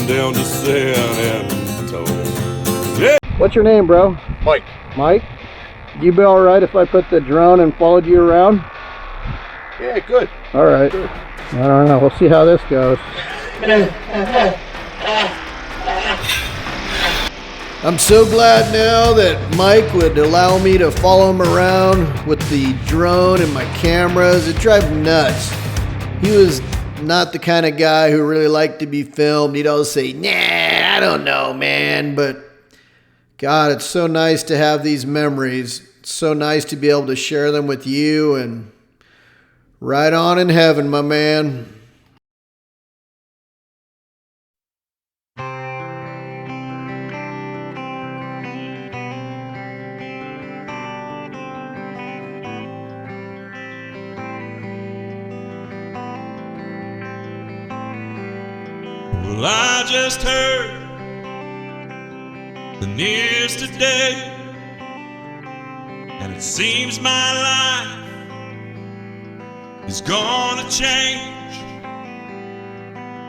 going down to San Antonio. Yeah. What's your name, bro? Mike. Mike? You be all right if I put the drone and followed you around? Yeah, good. All right. Good. I don't know. We'll see how this goes. I'm so glad now that Mike would allow me to follow him around with the drone and my cameras. It drives me nuts. He was not the kind of guy who really liked to be filmed. He'd always say, nah, I don't know, man. But God, it's so nice to have these memories. It's so nice to be able to share them with you, and right on in heaven, my man. Well, I just heard the news today, and it seems my life is gonna change.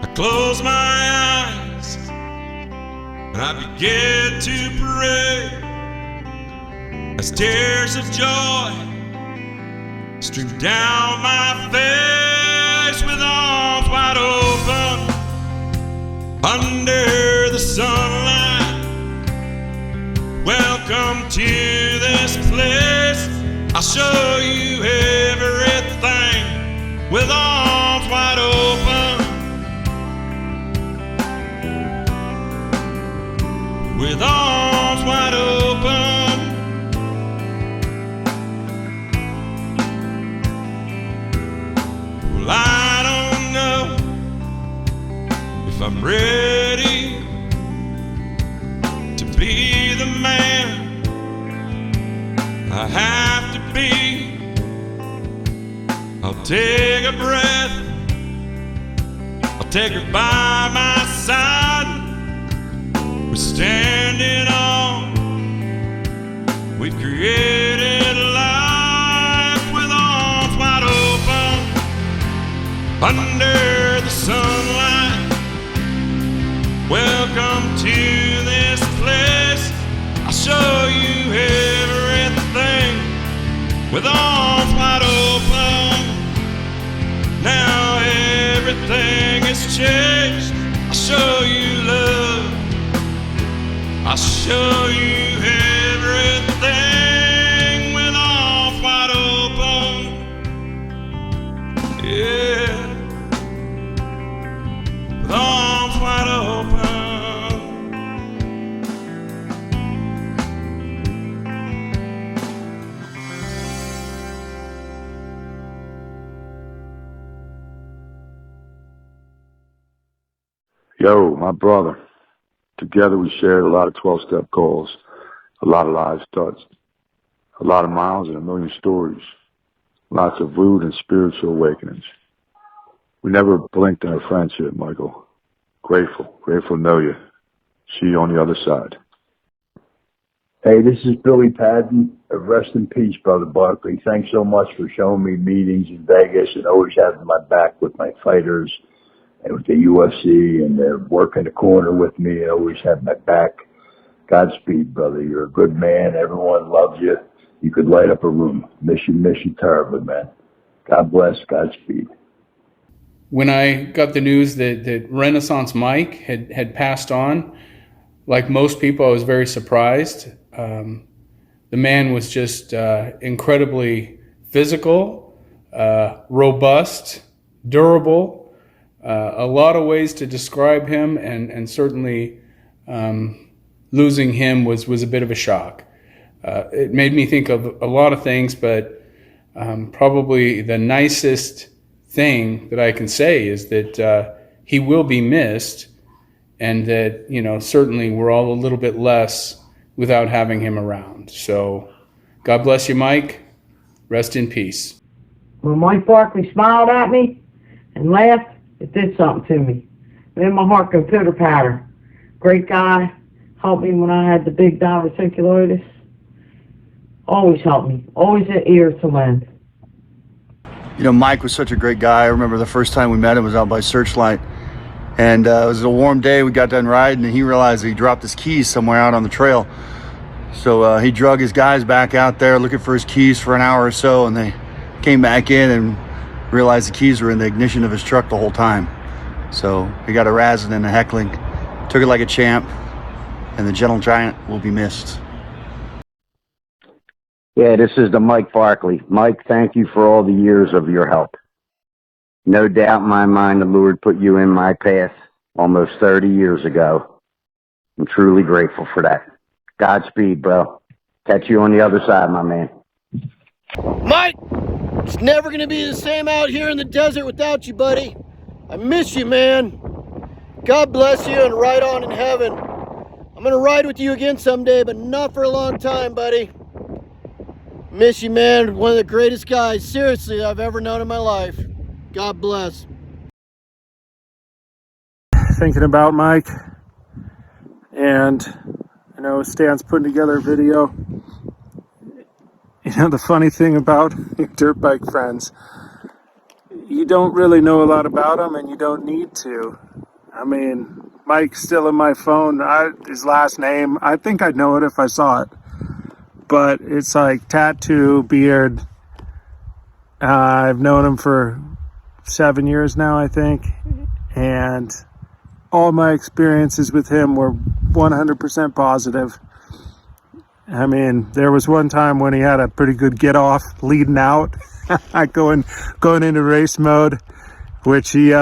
I close my eyes and I begin to pray as tears of joy stream down my face with arms wide open. Under the sunlight, welcome to this place. I'll show you everything with arms wide open. With arms wide open. Well, I don't know if I'm ready to be the man I have to be. I'll take a breath, I'll take her by my side. We're standing on, we've created life with arms wide open. Under the sunlight, welcome to this place. I'll show you everything with arms wide open. Now everything has changed. I'll show you love. I'll show you everything with arms wide open. Yeah. With arms wide open. Yo, my brother. Together we shared a lot of 12-step goals, a lot of lives touched, a lot of miles and a million stories, lots of rude and spiritual awakenings. We never blinked in our friendship, Michael. Grateful to know you. See you on the other side. Hey, this is Billy Padden. Rest in peace, Brother Barkley. Thanks so much for showing me meetings in Vegas and always having my back with my fighters and with the UFC, and they're working the corner with me and always have my back. Godspeed, brother. You're a good man. Everyone loves you. You could light up a room. Miss you terribly, man. God bless. Godspeed. When I got the news that Renaissance Mike had passed on, like most people, I was very surprised. The man was just incredibly physical, robust, durable. A lot of ways to describe him, and certainly losing him was a bit of a shock. It made me think of a lot of things, but probably the nicest thing that I can say is that he will be missed, and that, certainly we're all a little bit less without having him around. So God bless you, Mike. Rest in peace. When Mike Barkley smiled at me and laughed, it did something to me. Made my heart go pitter-patter. Great guy. Helped me when I had the big diverticulitis. Always helped me. Always an ear to lend. Mike was such a great guy. I remember the first time we met him was out by Searchlight. And it was a warm day. We got done riding, and he realized he dropped his keys somewhere out on the trail. So he drug his guys back out there looking for his keys for an hour or so, and they came back in and realized the keys were in the ignition of his truck the whole time. So he got a razzing and a heckling, took it like a champ, and the gentle giant will be missed. Yeah, this is the Mike Barkley. Mike, thank you for all the years of your help. No doubt in my mind the Lord put you in my path almost 30 years ago. I'm truly grateful for that. Godspeed, bro. Catch you on the other side, my man. Mike, it's never going to be the same out here in the desert without you, buddy. I miss you, man. God bless you and ride on in heaven. I'm going to ride with you again someday, but not for a long time, buddy. Miss you, man. One of the greatest guys, seriously, I've ever known in my life. God bless. Thinking about Mike, and I know Stan's putting together a video. You know, the funny thing about your dirt bike friends, you don't really know a lot about them, and you don't need to. I mean, Mike's still in my phone. His last name, I think I'd know it if I saw it. But it's like tattoo, beard. I've known him for 7 years now, I think. And all my experiences with him were 100% positive. I mean, there was one time when he had a pretty good get off leading out, going into race mode, which he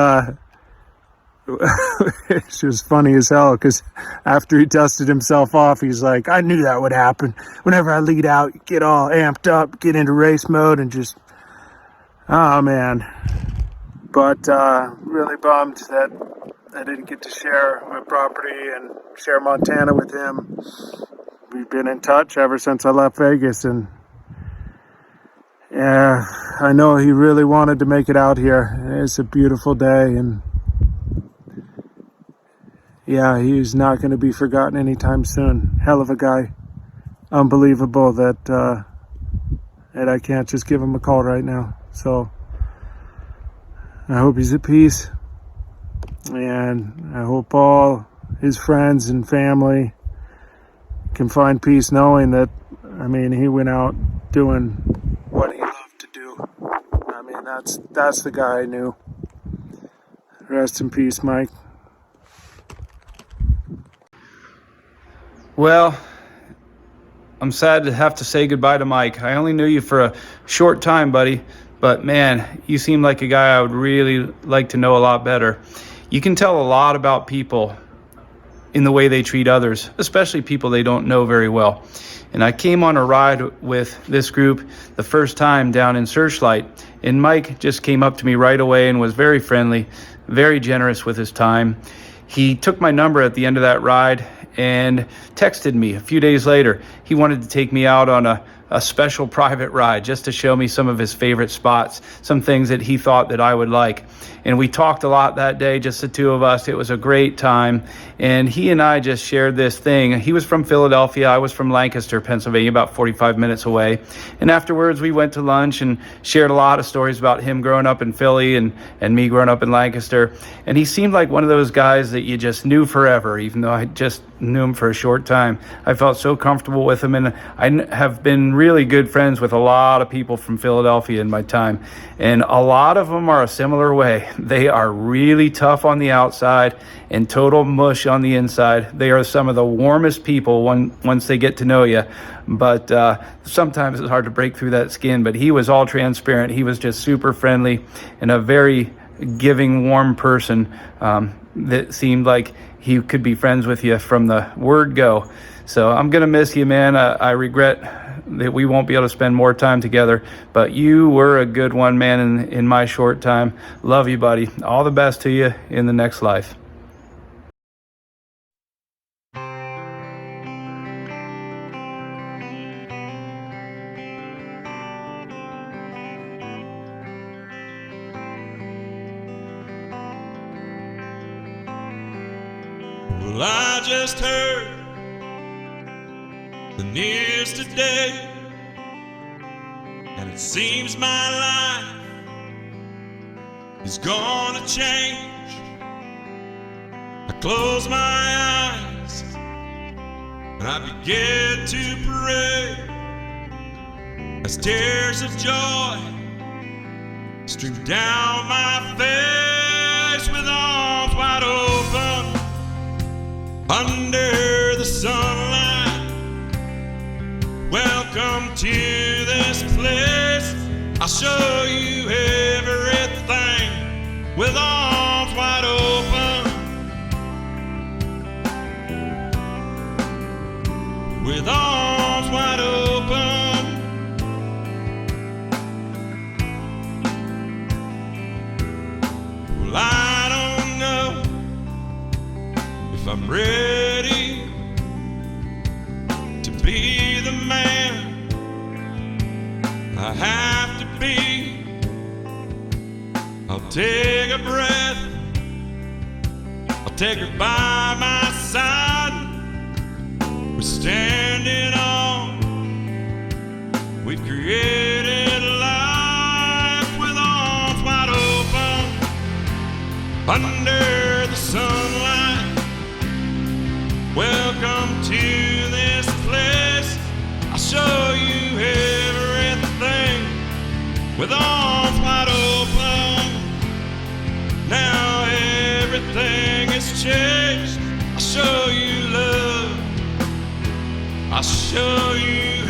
it's just funny as hell, because after he dusted himself off, he's like, I knew that would happen. Whenever I lead out, get all amped up, get into race mode, and just, oh man. But really bummed that I didn't get to share my property and share Montana with him. We've been in touch ever since I left Vegas, and yeah, I know he really wanted to make it out here. It's a beautiful day, and yeah, he's not going to be forgotten anytime soon. Hell of a guy. Unbelievable that I can't just give him a call right now. So I hope he's at peace, and I hope all his friends and family can find peace knowing that, I mean, he went out doing what he loved to do. I mean, that's the guy I knew. Rest in peace, Mike. Well, I'm sad to have to say goodbye to Mike. I only knew you for a short time, buddy, but man, you seem like a guy I would really like to know a lot better. You can tell a lot about people in the way they treat others, especially people they don't know very well. And I came on a ride with this group the first time down in Searchlight, and Mike just came up to me right away and was very friendly, very generous with his time. He took my number at the end of that ride and texted me a few days later. He wanted to take me out on a special private ride just to show me some of his favorite spots, some things that he thought that I would like. And we talked a lot that day, just the two of us. It was a great time. And he and I just shared this thing. He was from Philadelphia. I was from Lancaster, Pennsylvania, about 45 minutes away. And afterwards, we went to lunch and shared a lot of stories about him growing up in Philly and me growing up in Lancaster. And he seemed like one of those guys that you just knew forever, even though I just knew him for a short time. I felt so comfortable with him, and I have been really good friends with a lot of people from Philadelphia in my time, and a lot of them are a similar way. They are really tough on the outside and total mush on the inside. They are some of the warmest people once they get to know you, but sometimes it's hard to break through that skin. But he was all transparent. He was just super friendly and a very giving, warm person that seemed like he could be friends with you from the word go. So I'm going to miss you, man. I regret that we won't be able to spend more time together, but you were a good one, man, in my short time. Love you, buddy. All the best to you in the next life. Well, I just heard the news today, and it seems my life is gonna change. close my eyes and I begin to pray as tears of joy stream down my face with arms wide open under the sunlight. Welcome to this place. I'll show you everything with arms wide open. With arms wide open. Well, I don't know if I'm ready to be the man I have to be. I'll take a breath, I'll take her by my side. We're standing on, we've created life with arms wide open under the sunlight. Welcome to this place. I'll show you everything with arms wide open. Now everything has changed. I'll show you love. I'll show you